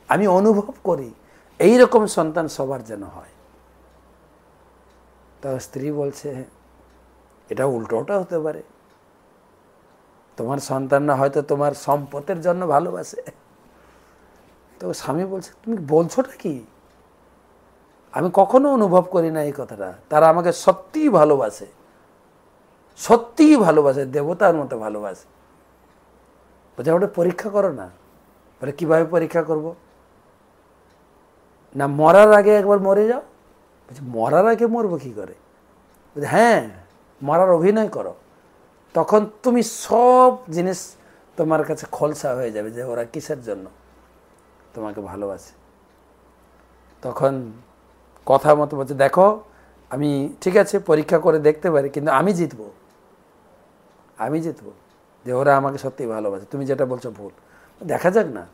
আমি অনুভব করি এই রকম সন্তান সবার যেন হয়। তো স্ত্রী বলছে, এটা উল্টোটা হতে পারে, তোমার সন্তানরা হয়তো তোমার সম্পদের জন্য ভালোবাসে। তো স্বামী বলছে, তুমি বলছোটা কি? আমি কখনো অনুভব করি না এই কথাটা, তারা আমাকে সত্যিই ভালোবাসে, সত্যিই ভালোবাসে, দেবতার মতো ভালোবাসে। বলছে ওটা পরীক্ষা করো না। বলে কীভাবে পরীক্ষা করব? না মরার আগে একবার মরে যাও। বলছে মরার আগে মরবো কী করে? বলছে হ্যাঁ, মরার অভিনয় করো, তখন তুমি সব জিনিস তোমার কাছে খোলসা হয়ে যাবে যে ওরা কিসের জন্য তোমাকে ভালোবাসে। তখন কথা মতো বলছে, দেখো আমি ঠিক আছে পরীক্ষা করে দেখতে পারি, কিন্তু আমি জিতবো, যে ওরা আমাকে সত্যিই ভালোবাসে। তুমি যেটা বলছো ভুল, দেখা যাক না।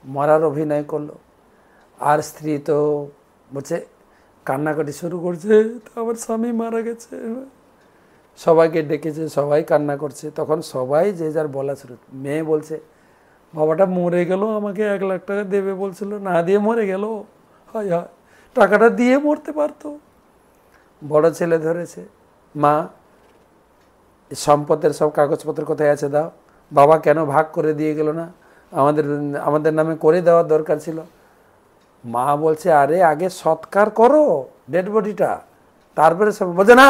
মরার অভিনয় করলো। আর স্ত্রী তো বলছে, কান্নাকাটি শুরু করছে, আমার স্বামী মারা গেছে। সবাইকে ডেকেছে, সবাই কান্না করছে। তখন সবাই যে যার বলা শুরু। মেয়ে বলছে, বাবাটা মরে গেল, আমাকে 1 লাখ টাকা দেবে বলছিল, না দিয়ে মরে গেল। হয় হয়, টাকাটা দিয়ে মরতে পারতো। বড় ছেলে ধরেছে, মা সম্পদের সব কাগজপত্র কোথায় আছে দাও, বাবা কেন ভাগ করে দিয়ে গেল না, আমাদের নামে করে দেওয়ার দরকার ছিল। মা বলছে, আরে আগে সৎকার করো ডেড বডিটা, তারপরে সব। বলছে না,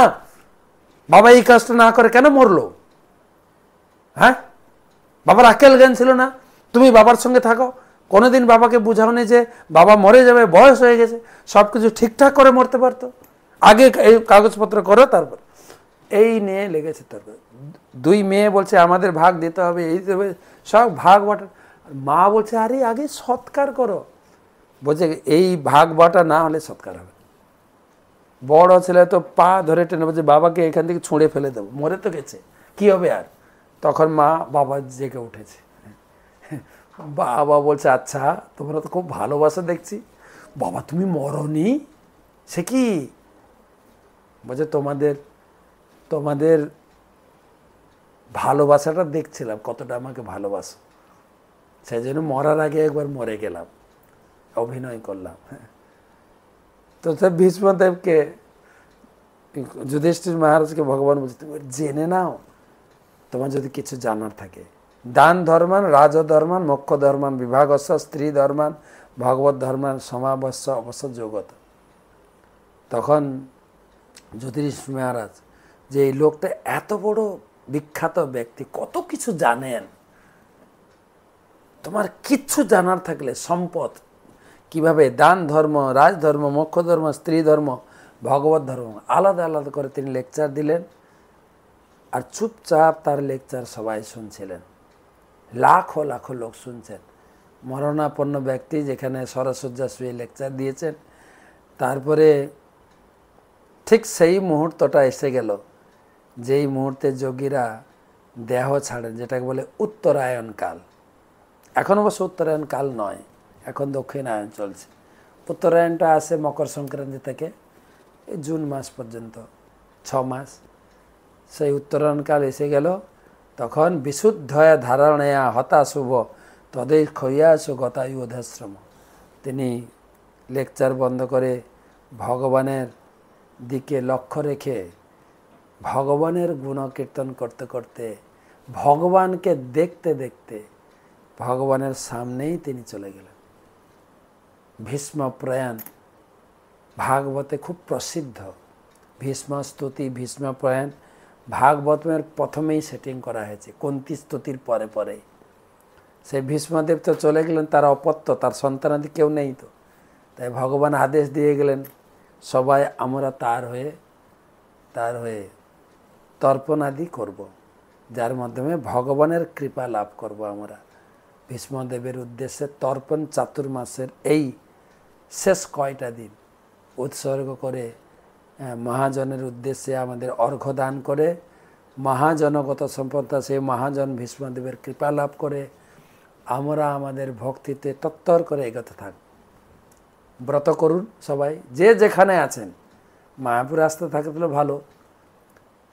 বাবা এই কাজটা না করে কেন মরলো? হ্যাঁ, বাবার আক্কেল জ্ঞান ছিল না? তুমি বাবার সঙ্গে থাকো, কোনোদিন বাবাকে বুঝাওনি যে বাবা মরে যাবে, বয়স হয়ে গেছে, সব কিছু ঠিকঠাক করে মরতে পারতো, আগে এই কাগজপত্র করো তারপর। এই নিয়ে লেগেছে তারপর। 2 মেয়ে বলছে আমাদের ভাগ দিতে হবে, এই দেবে, সব ভাগ বাটা। মা বলছে, আরে আগে সৎকার করো। বলছে এই ভাগ বাটা না হলে সৎকার হবে। বড় ছেলে তো পা ধরে টেনে বলছে, বাবাকে এখান থেকে ছুঁড়ে ফেলে দেবো, মরে তো গেছে, কি হবে আর। তখন বাবা জেগে উঠেছে। বাবা বলছে, আচ্ছা তোমরা তো খুব ভালোবাসা দেখছি, বাবা তুমি মরনি, সে কি? বলছে তোমাদের ভালোবাসাটা দেখছিলাম, কতটা আমাকে ভালোবাসো, সেই জন্য মরার আগে একবার মরে গেলাম, অভিনয় করলাম। তো ভীষ্মদেবকে, যুধিষ্ঠির মহারাজকে ভগবান বলছে, তুমি জেনে নাও, তোমার যদি কিছু জানার থাকে। দান ধর্মান রাজধর্মান মোক্ষ ধর্মান বিভাগস্য স্ত্রী ধর্মান ভগবত ধর্মান সমাবস্য অবশ্য যোগত। তখন যুধিষ্ঠির মহারাজ, যে এই লোকটা এত বড় বিখ্যাত ব্যক্তি, কত কিছু জানেন, তোমার কিচ্ছু জানার থাকলে সম্পদ কিভাবে দান ধর্ম, রাজধর্ম, মোক্ষ ধর্ম, স্ত্রী ধর্ম, ভগবত ধর্ম আলাদা আলাদা করে তিনি লেকচার দিলেন। আর চুপচাপ তার লেকচার সবাই শুনছিলেন, লাখো লাখো লোক শুনছেন। মরণাপন্ন ব্যক্তি যেখানে সরসজ্জা শুয়ে লেকচার দিয়েছেন। তারপরে ঠিক সেই মুহূর্তটা এসে গেল, যেই মুহূর্তে যোগীরা দেহ ছাড়েন, যেটাকে বলে উত্তরায়ণ কাল। এখন অবশ্য উত্তরায়ণ কাল নয়, এখন দক্ষিণায়ন চলছে। উত্তরায়ণটা আসে মকর সংক্রান্তি থেকে এই জুন মাস পর্যন্ত, 6 মাস। সেই উত্তরায়ণকাল এসে গেল। তখন বিশুদ্ধয়া ধারণয়া হতা শুভ তদেই ক্ষয়াসু গতায়ুধাশ্রম। তিনি লেকচার বন্ধ করে ভগবানের দিকে লক্ষ্য রেখে ভগবানের গুণকীর্তন করতে করতে, ভগবানকে দেখতে দেখতে ভগবানের সামনেই তিনি চলে গেলেন। ভীষ্ম প্রয়াণ ভাগবতে খুব প্রসিদ্ধ। ভীষ্ম স্তুতি, ভীষ্ম প্রয়াণ ভাগবতের প্রথমেই সেটিং করা হয়েছে, কুন্তী স্তুতির পরে পরে। সেই ভীষ্মদেব তো চলে গেলেন, তার অপত্য, তার সন্তানাদি কেউ নেই তো, তাই ভগবান আদেশ দিয়ে গেলেন সবাই আমরা তার হয়ে তর্পণ আদি করব, যার মাধ্যমে ভগবানের কৃপা লাভ করব আমরা। ভীষ্মদেবের উদ্দেশ্যে তর্পণ চাতুর্মাসের এই শেষ কয়টা দিন উৎসর্গ করে মহাজনের উদ্দেশ্যে আমাদের অর্ঘ্য দান করে, মহাজনগত সম্পদা সেই মহাজন ভীষ্মদেবের কৃপা লাভ করে আমরা আমাদের ভক্তিতে তত্তর করে এগোতে থাক। ব্রত করুন সবাই, যে যেখানে আছেন। মায়াপুর আসতে থাকলে ভালো,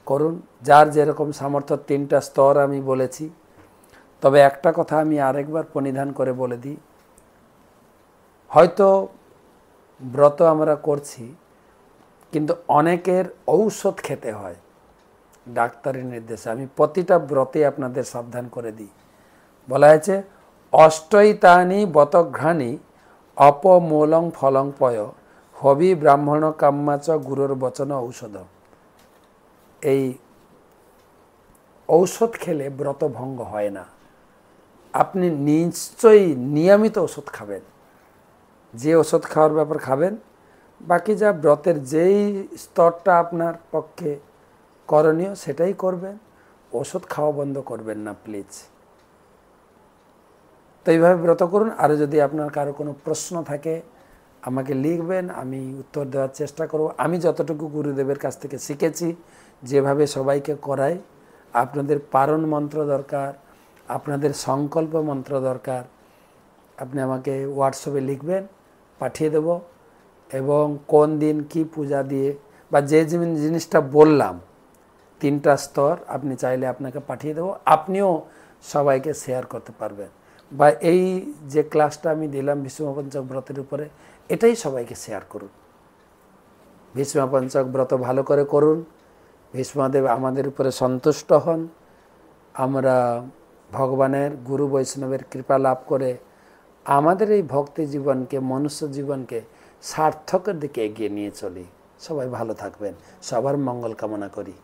করুন যার যেরকম সামর্থ্য। 3টা স্তর আমি বলেছি, তবে একটা কথা আমি আরেকবার পরিধান করে বলে দিই। হয়তো ব্রত আমরা করছি, কিন্তু অনেকের ঔষধ খেতে হয় ডাক্তারের নির্দেশে। আমি প্রতিটা ব্রতে আপনাদের সাবধান করে দিই। বলা হয়েছে অষ্টৈতানি বতঘ্রাণী অপমূলং ফলং পয় হবি ব্রাহ্মণ কাম্যাচ গুরুর বচন ঔষধ। এই ঔষধ খেলে ব্রত ভঙ্গ হয় না। আপনি নিশ্চয়ই নিয়মিত ওষুধ খাবেন, যে ওষুধ খাওয়ার ব্যাপার খাবেন। বাকি যা ব্রতের যেই স্তরটা আপনার পক্ষে করণীয় সেটাই করবেন, ওষুধ খাওয়া বন্ধ করবেন না প্লিজ। তো এইভাবে ব্রত করুন। আর যদি আপনার কারো কোনো প্রশ্ন থাকে আমাকে লিখবেন, আমি উত্তর দেওয়ার চেষ্টা করব। আমি যতটুকু গুরুদেবের কাছ থেকে শিখেছি, যেভাবে সবাইকে করাই, আপনাদের পারণ মন্ত্র দরকার, আপনাদের সংকল্প মন্ত্র দরকার, আপনি আমাকে হোয়াটসঅ্যাপে লিখবেন, পাঠিয়ে দেব। এবং কোন দিন কি পূজা দিয়ে বা যে জিনিসটা বললাম 3টা স্তর, আপনি চাইলে আপনাকে পাঠিয়ে দেব, আপনিও সবাইকে শেয়ার করতে পারবেন। বা এই যে ক্লাসটা আমি দিলাম ভীষ্মপঞ্চক ব্রতের উপরে, এটাই সবাইকে শেয়ার করুন। ভীষ্মপঞ্চক ব্রত ভালো করে করুন, ভীষ্মদেব আমাদের উপরে সন্তুষ্ট হন, আমরা ভগবানের গুরু বৈষ্ণবের কৃপা লাভ করে আমাদের এই ভক্তি জীবনকে, মনুষ্য জীবনকে সার্থকের দিকে এগিয়ে নিয়ে চলি। সবাই ভালো থাকবেন, সবার মঙ্গল কামনা করি।